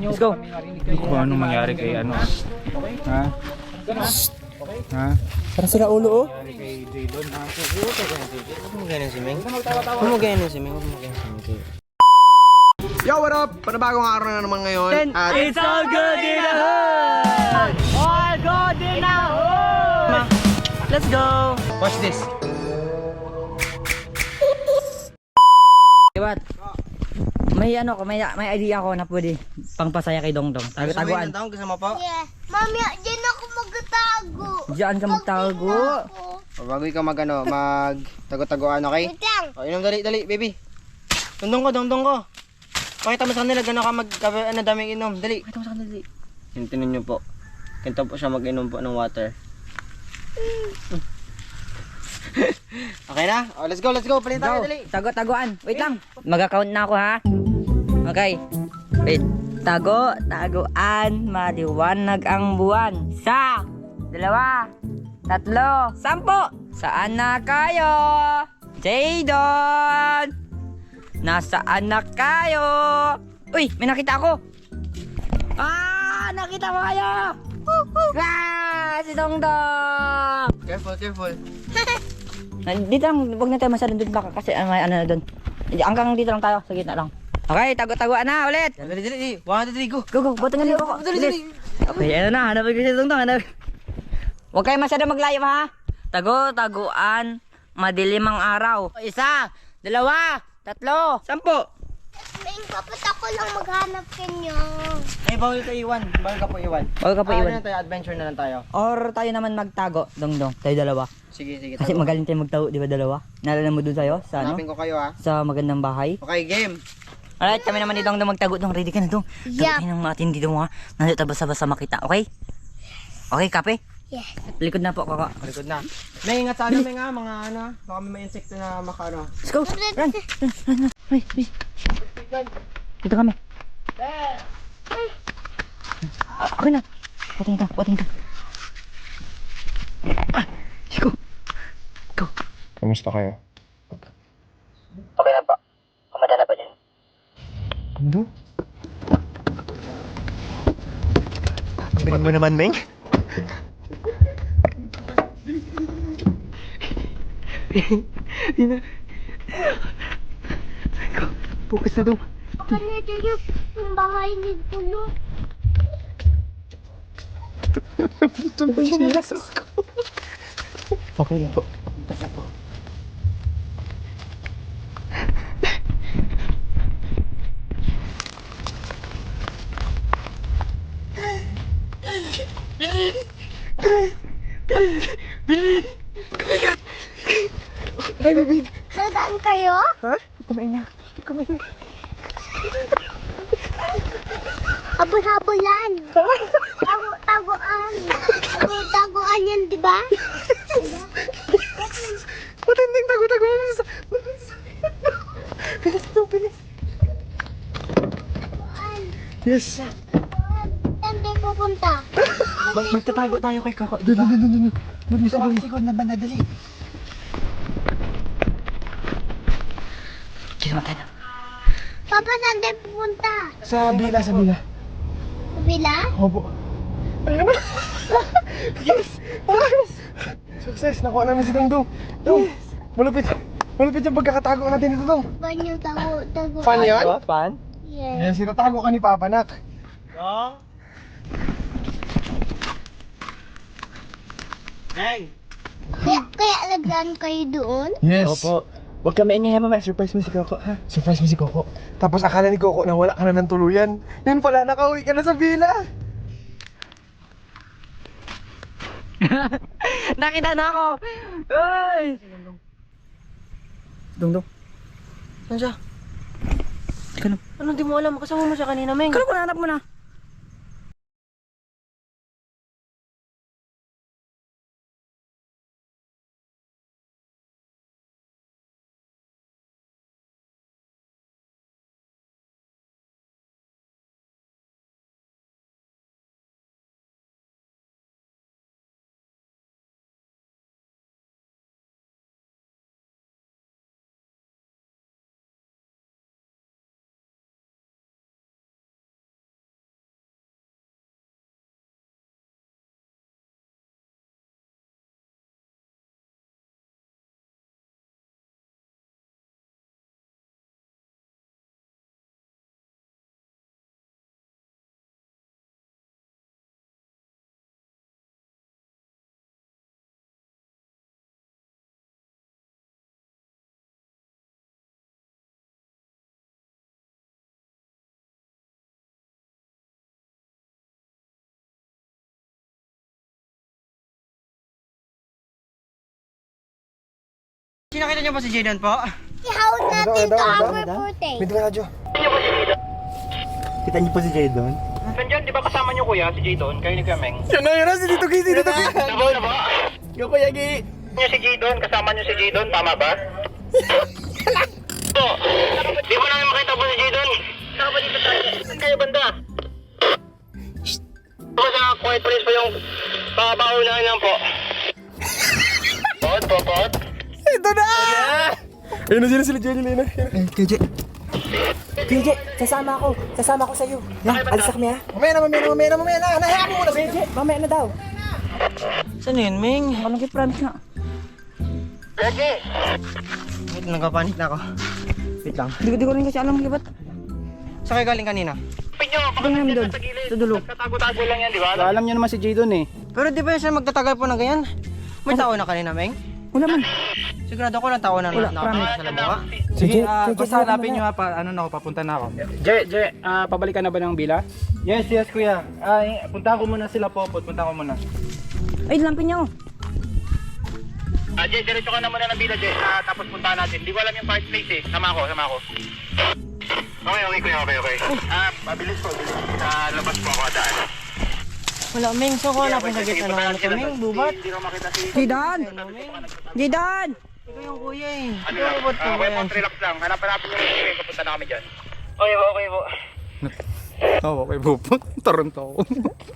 Let's go. Hindi ko anong mangyari kay ano. Ha? Ha? Parang sila ulo, oh. Mangyari kay Jaylon, ha? Huwag mo ganyan si Meng. Huwag mo ganyan si Meng. Huwag mo ganyan si Meng. Yo, what up? Panabagong araw na naman ngayon. At It's all good in the hood! All good in the hood! Let's go! watch this. Ibat, may ano ko, may idea ako na pwede pangpasaya kay Dongdong. Tago-taguan. Kasama po? Yeah. Mami, diyan ako magtago. Diyan ka magtago. Bago ikaw magtago-tagoan, okay? Wait lang. O, inom dali, baby. Dongdong ko. Pakita mo sa kanila gano'n ka daming inom. Dali. Pakita mo sa kanila. Hintinin nyo po. Kinto po siya mag-inom po ng water. Okay na? O, let's go. Palit tayo, dali. Tago-taguan. Wait lang. Mag-account na ako, ha? Okay. Wait. Tago-taguan. Maliwanag ang buwan. 1, 2, 3, 10. Saan na kayo? Jaydon! Nasaan na kayo? Uy, may nakita ako. Nakita mo kayo. Si Dongdong. Careful. Dito lang, huwag na tayo masyadong dun baka kasi may ano na dun. Hanggang dito lang tayo, sa gitna lang. Okay, tago-taguan na ulit. Dali. 1, 2, 3, go. Go, butin nga ako. Dali. Okay, ano na, hanapin ko si Dongdong. Huwag kayo masyadong maglayo, ha? Tago-taguan, madilim ang araw. 1, 2, 3, 10. Ming, papat ako lang maghanap kanyo. Ay, bawal ka iwan. Bawal ka po iwan. Ano na tayo, adventure na lang tayo. Or tayo naman magtago, Dongdong. Tayo dalawa. Sige. Kasi magaling tayo magtago, di ba dalawa? Naalala mo dun tayo? Sa ano? Hanapin ko kayo, ha. Sa magandang bahay. Okay, game. Alright, kami naman ni Dongdong magtago. Dong, ready ka na, Dong? Yeah. Tago tayo ng matindi dito mo, ha? Nandito basa-basa makita, okay? Okay, kape? Yeah. Likod na po, kaka. Malikod na. May ingat sana, may mga ano. Baka may insekto na makano. Let's go! Run! Hey. Dito kami. Okay na. Patingin ka. Go. Kamusta kayo? Okay na po. Kumadala pa dyan. Ano? Biling mo naman, Meng. Focus na daw. Baka nito yung bahay ni Pulo. Okay na po. Saan kayo? Ha? Habol-habolan. Tago-tagoan. Tago-tagoan yan, di ba? Matinding tago-tago. Bilis. Yes. Saan tayo pupunta? Magtatago tayo kay Kako. Doon. Sigod na ba na dali? Kisama tayo na. Papa, saan tayo pupunta? Sa bila. Bila? Opo. Ayun na. Yes. Success. Nakuha namin si Dongdong. Yes. Malupit yung pagkakatago natin dito, Dong. Ban yung tago-tago. Fan yan? Pan? Yes. Yes, sinatago ka ni Papa, Nak. Kaya naglaan kayo doon? Yes. Opo. Huwag kami ingay, mama. Surprise mo si Coco, ha? Surprise mo si Coco. Tapos akala ni Coco na wala ka na ng tuluyan. Yan pala, nakauwi ka na sa villa. Nakita na ako! Ay! Dongdong. Saan siya? Ano? Ano, di mo alam. Kasama mo siya kanina, Meng. Kano ko nahanap mo na? nakita niyo ba si Jadon po? Ihawad natin to our birthday. May radyo. Kita niyo po si Jadon? Nandiyan, di ba kasama niyo kuya, si Jadon? Kayo ni Kameng? Yan na, si Tito Gi, si Tito Gi. Tama na ba? Yo, Kuya Gi. Niyo si Jadon, kasama niyo si Jadon, tama ba? Po, di mo namin makita po si Jadon. Saka ba dito tayo? Saan kayo banda? Po, sa quiet place po yung babaunahan lang po. Pot. Ito na! Ayun na sila Jenny Lena. KJ, sasama ako sa'yo. Yan, alis na kami ha. Mamaya na. Nahayaan mo muna sa KJ, mamaya na daw. Saan yun, Ming? Ano nag-promise nga? Wait, nagpapanik na ako. Wait lang. Di ko rin kasi alam libat. Saan kayo galing kanina? Pinyo, baka Doon namin doon, sa gilid. sa dulo. Katago-tago lang yan, di ba? Alam niyo naman si Jadon eh. Pero di ba yun siya magtatagal po ng ganyan? May tao na kanina, Meng? Wala man. Sigurado ko lang tao na nakapangit sa lamuha. Sige, KJ, basta hanapin niyo ha, papunta na ako. Pabalik ka na ba ng bila? Yes, kuya. Punta ko muna sila po, punta ko muna. Ay, lampin niyo. Jay, diretso ka na muna ng bila, Jay. Tapos puntahan natin. Di ko alam yung park place eh. Sama ako. Okay, kuya, okay. Mabilis po. Sa labas po ako daan. Wala, Meng. So, ko hanapin sa gitna ng ano to, Meng. Bubat. Hindi ko makita si... Jidan! Jidan! Ikaw yung kuya eh. Ano lang? Okay po, relax lang. Hanap-hanapin yung mga papunta na kami dyan. Okay po. Okay po. Toronto ako.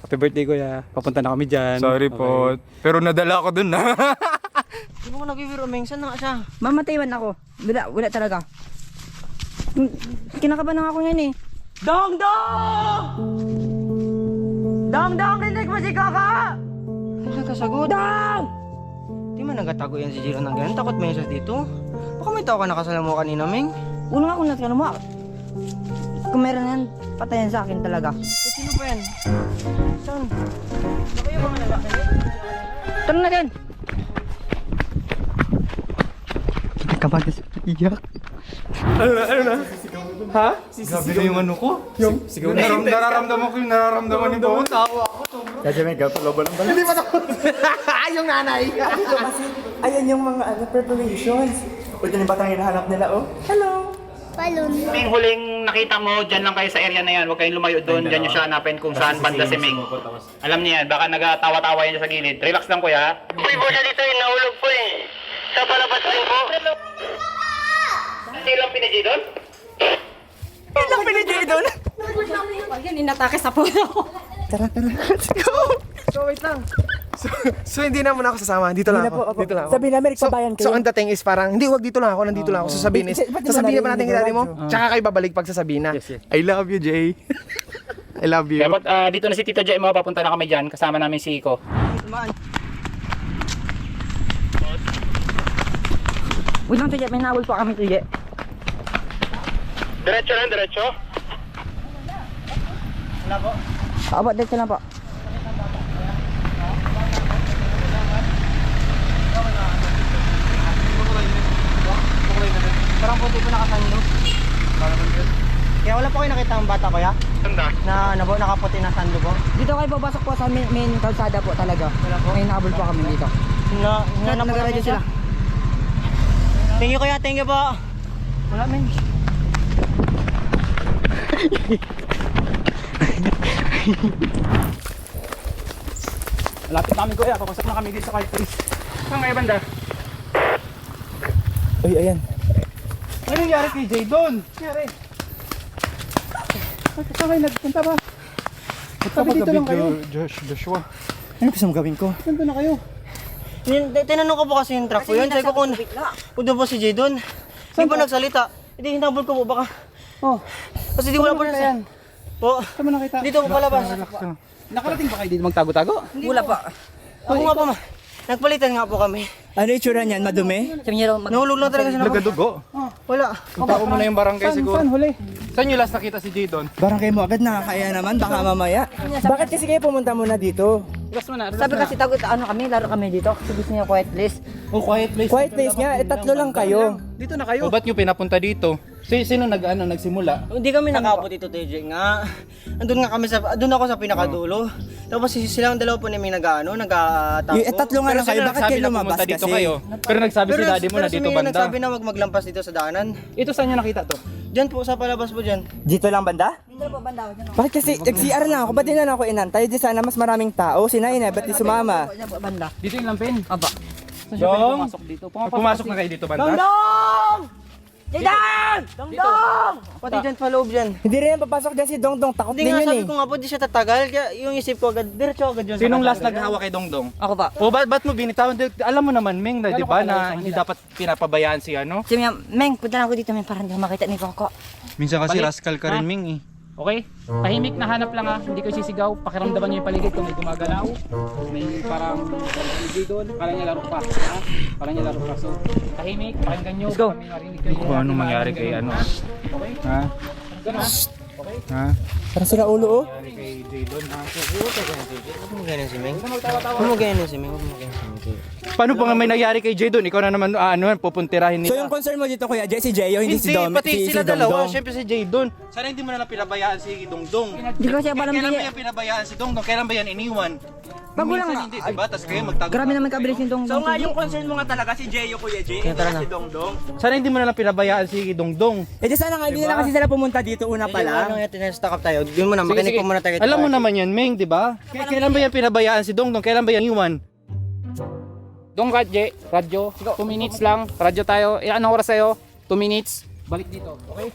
Happy birthday kuya. Papunta na kami dyan. Sorry po. Pero nadala ako dun na. Di ba ko nagbibiro, Meng? Saan na nga siya? Mamataywan ako. Wala talaga. Kinakabahan ako ngayon eh. Dong! Rinig mo si Kaka! Ano nagkasagot? Dong! Di man nagatago yan si Jiro ng ganyan. Takot may siya dito. Baka may tao ka nakasalamu kanina, Meng. Una nga kung natin mo. Kung meron yan, patayan sa akin talaga. Sino pa yan? Saan? Ba kayo mga lalaki? Tara na din! Kinakabahan na iyak. Ano na? Ha? Grabe na yung ano ko. Sigaw nararamdaman ko yung nararamdaman ni Bawon. Tawa ako. KJ, may gapaloban ng bala. Hindi pa ako. Yung nanay. Kasi, ayan yung mga preparations. Pwede na ba tayo hinahanap nila, oh? Hello! Balloon. Yung huling nakita mo, dyan lang kayo sa area na yan. Huwag kayong lumayo doon. Dyan nyo siya hanapin kung saan banda si Ming. Alam niya yan, baka nagatawa-tawa yan sa gilid. Relax lang kuya. Uy, po siya dito yung nahulog po eh. Sa palabas rin po. Hindi lang pinadya doon? Yan, inatake sa puno. Tara. Let's go! So wait lang. So hindi na muna ako sasama. Dito lang ako. Dito lang ako. Sabihin namin, nagpabayan kayo. So ang dating is parang, hindi, wag dito lang ako. Nandito lang ako. Sasabihin is, Ba't di mo sasabihin pa natin narinig kay daddy mo. yung Tsaka kayo babalik pag sasabihin na. Yes. I love you, Jay. I love you. Dapat dito na si Tito Jay mo, papunta na kami dyan. Kasama namin si Iko. Wait lang, Tuje. May nawal po kami, Tuje. Diretso lang, diretso. Aba, dito lang po. Parang puti ko nakasando. Kaya wala po kayo nakita ang bata ko, ya? Tanda. Na nakaputi na sando po. Dito kayo babasok po sa main kalsada po talaga. May nabol po kami dito. Nag-radyo sila. Thank you kuya, thank you po. Wala, men. Malapit na kami kuya. Papasok na kami dito sa quiet place. Saan kayo banda? Uy, ayan. Ano nangyari kay Jadon? Nangyari? Saan kayo nagpunta ba? Sabi dito lang kayo. Joshua. Ano gusto mong gawin ko? Nandun na kayo. Tinanong ko po kasi yung truck po yun. Sabi ko kung doon po si Jadon. Hindi po nagsalita. Hindi hinabol ko po baka. Oh, Kasi di wala po yan. Po. Saan mo nakita? Dito po palabas. Nakarating ba kayo dito magtago-tago? Wala pa. Ako nga po ma. Nagpalitan nga po kami. Ano yung itsura niyan? Madumi? Sabi niya raw, Nahulog lang talaga siya na. Nagadugo. Wala. Punta ko muna yung barangay siguro. Saan huli? Saan nyo last nakita si Jadon? Barang kayo mo agad, nakakaya naman, baka mamaya. Bakit kasi kayo pumunta muna dito? Relax mo na. sabi kasi tagot, ano kami, laro kami dito. Kasi gusto niya quiet place. Oh, quiet place. Quiet place nga, tatlo lang kayo. Dito na kayo. O ba't nyo pinapunta dito? Sino nagsimula? Hindi kami nakaupo dito, TJ nga. Andun ako sa pinakadulo. Tapos silang dalawa po namin nag-aatapo. Tatlo nga lang kayo, bakit kayo lumabas dito kasi? kayo. Pero nagsabi si daddy mo na dito banda. Nagsabi na wag maglampas dito sa daanan. Ito saan nyo nakita to? Diyan po, sa palabas po dyan. Dito lang banda? Bakit kasi nag-CR lang ako, ba't din na ako inantay? Di sana mas maraming tao, sinain na, ba't di sumama? Banda. Dito yung lampin. Aba. Saan siya pwede pumasok dito? Pumasok na kayo dito banda? Dongdong! Didan! Dongdong! Pati dyan pa loob dyan. Hindi rin papasok dyan si Dongdong, takot Hindi din nga, yun sabi eh. ko nga po, di siya tatagal. Kaya yung isip ko agad, diretso agad yun. Sinong last naghawa kay Dongdong? Ako pa. O ba't mo binitawan? Alam mo naman, Ming, na, di ba, na hindi dapat pinapabayaan si ano? Sabi niya, Meng, punta na ako dito, Meng, para hindi ko makita ni Coco. Minsan kasi Balik. rascal ka rin, Ming eh. Okay? Tahimik na hanap lang ha. Hindi kayo sisigaw. Pakiramdaman nyo yung paligid kung may gumagalaw. May parang paligid doon. Kala niya laro pa. Ha? Kala niya laro pa. So, tahimik. Pakinggan nyo. Let's go. Kami marinig kayo. Kung ano mangyari kay ano. Okay? Ha? Ganun. Ha? Parang sila ulo oh. Mangyari kay Jadon, ha? Huwag mo ganyan si Meng. Huwag mo ganyan si Meng. Huwag mo ganyan si Meng. Paano pa nga may nangyari kay Jadon? Ikaw na naman, pupuntirahin So nila. yung concern mo dito kuya, si Jeyo, hindi si Dom, pati si sila dalawa, Dongdong. syempre si Jadon. Sana hindi mo na lang pinabayaan si Dongdong. Hindi ko siya alam Kailan ba niya. yan pinabayaan si Dongdong? Kailan ba yan iniwan? Magulang Minsan nga. hindi, diba? Tapos kayo magtago. Grabe naman kabilis yung Dongdong. concern mo nga talaga si Jeyo kuya, Jay, Kaya tara na. Dongdong. Sana hindi mo na lang pinabayaan si Dongdong. Eh di sana nga, hindi na lang kasi sila pumunta dito una pa lang. Ano nga, tinestack up tayo. Yun muna, makinig po muna tayo. Alam mo naman yan, Meng, di ba? Kailan ba yan pinabayaan si Dongdong? Kailan ba yan iniwan? Dong radyo. 2 minutes lang. Radyo tayo. Anong oras sa'yo? 2 minutes. Balik dito. Okay?